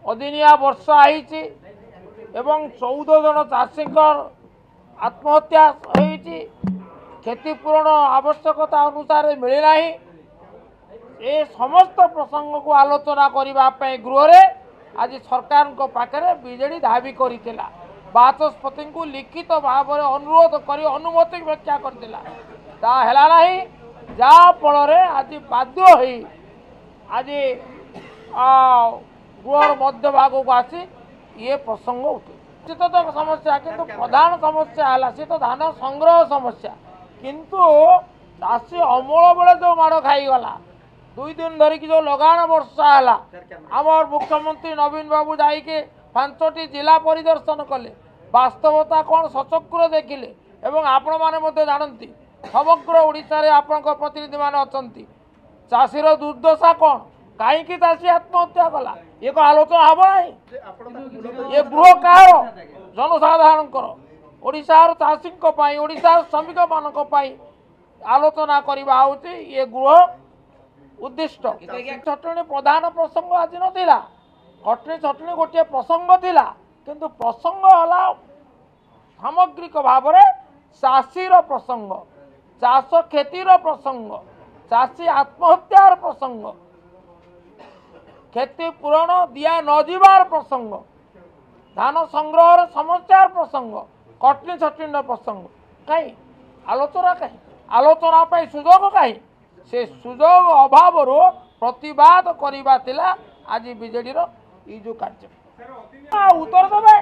अदिनिया वर्षा आईची एवं 14 जन चाषी आत्महत्या होईची क्षतिपूरण आवश्यकता अनुसार मिलना ये समस्त प्रसंग को आलोचना करने गृह रे आज सरकार पाखे बीजेडी दाबी करथिला बाचस्पति को लिखित भाव में अनुरोध कर अनुमति व्याख्या करथिला नहीं जाफल आज बाध्य होई आज गृह मध्य भाग को आसी ये प्रसंग उठे तो समस्या किंतु प्रधान समस्या है सी तो धान संग्रह समस्या किंतु चाषी अमल बेले जो माड़ खाईगला 2 दिन धरिकी जो लगाण वर्षा है आमर मुख्यमंत्री नवीन बाबू जाइके 5टी जिला परिदर्शन कले वास्तवता कौन सचक्र देखिले एवं आपण माने जानती समग्र ओडिशा रे आपनक प्रतिनिधि माने अछंती चाषीर दुर्दशा कौन कहीं चाषी आत्महत्या कला ये को आलोचना हम ना ये गृह कह जनसाधारण ओडिशार चाषी ओडिशार श्रमिक मान आलोचना करवा होची ये गृह उद्दिष्ट चटणी प्रधान प्रसंग आज नाला कटनी चटणी गोटे प्रसंग थिला किंतु प्रसंग है सामग्रिक भाव में चाषीर प्रसंग चाष क्षतिर प्रसंग चाषी आत्महत्यार प्रसंग क्षतिपूरण दिया नजार प्रसंग धान संग्रह समस्यार प्रसंग कटनी चटनी प्रसंग कहीं आलोचना कहीं आलोचना सुजोग कहीं से सुजोग अभाव प्रतिवाद करवा आज बीजेडी ये जो कार्य उत्तर देवे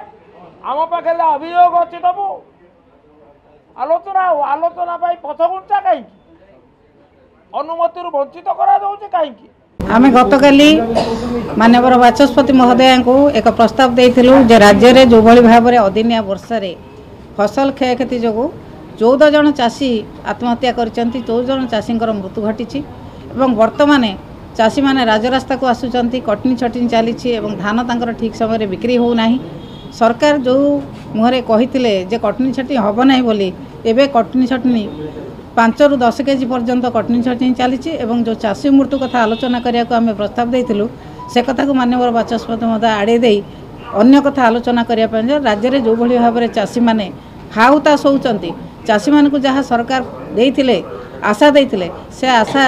आम पाखे अभियोग अच्छी दबू आलोचना आलोचना पछघुंचा कहीं अनुमति वंचित करा कहीं आम गतकाली माननीय बाचस्पति महोदय को एक प्रस्ताव देइथिलु जे राज्य में जो भाई भाव में अदिनिया वर्षा फसल क्षयक्षति जो 14 जन चाषी आत्महत्या करचंती 14 जन चाषी मृत्यु घटी वर्तमान चाषी मैंने राजरास्ता को आसुचंती कटनी छटनी चली धान तांकर ठीक समय बिक्री होना सरकार जो मुहरे कही जे कटनी छटनी हम ना बोली एवं कटनी छटनी 5 ରୁ 10 केजी पर्यंत कटनी छटनी चली जो चाषी मृत्यु कथा आलोचना करने को आम प्रस्ताव देइथिलु से कथा को माननीय बाचस्पति महोदय आड़े दे अन्य कथा आलोचना करने राज्य में जो भाव में चाषी मैंने हाउतास होउचंती चाषी मान को जहाँ सरकार देइथिले आशा देइथिले से आशा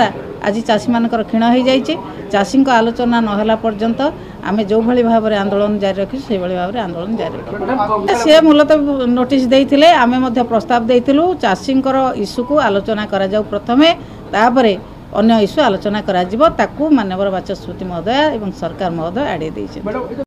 आज चाषी मानकर क्षीण हो जाइए चाषी आलोचना नहला पर्यंत आम जो भाई भाव में आंदोलन जारी रखी से भाव में आंदोलन जारी रखी सी मूलतः नोटिस देइथिले आम प्रस्ताव देइथिलु चाषी इश्यू को आलोचना करा जाऊ प्रथमे तापरे अन्य इश्यू आलोचना करा जिवो ताकू माननीय बाचस्पति महोदय एवं सरकार महोदय आड़े देइछे।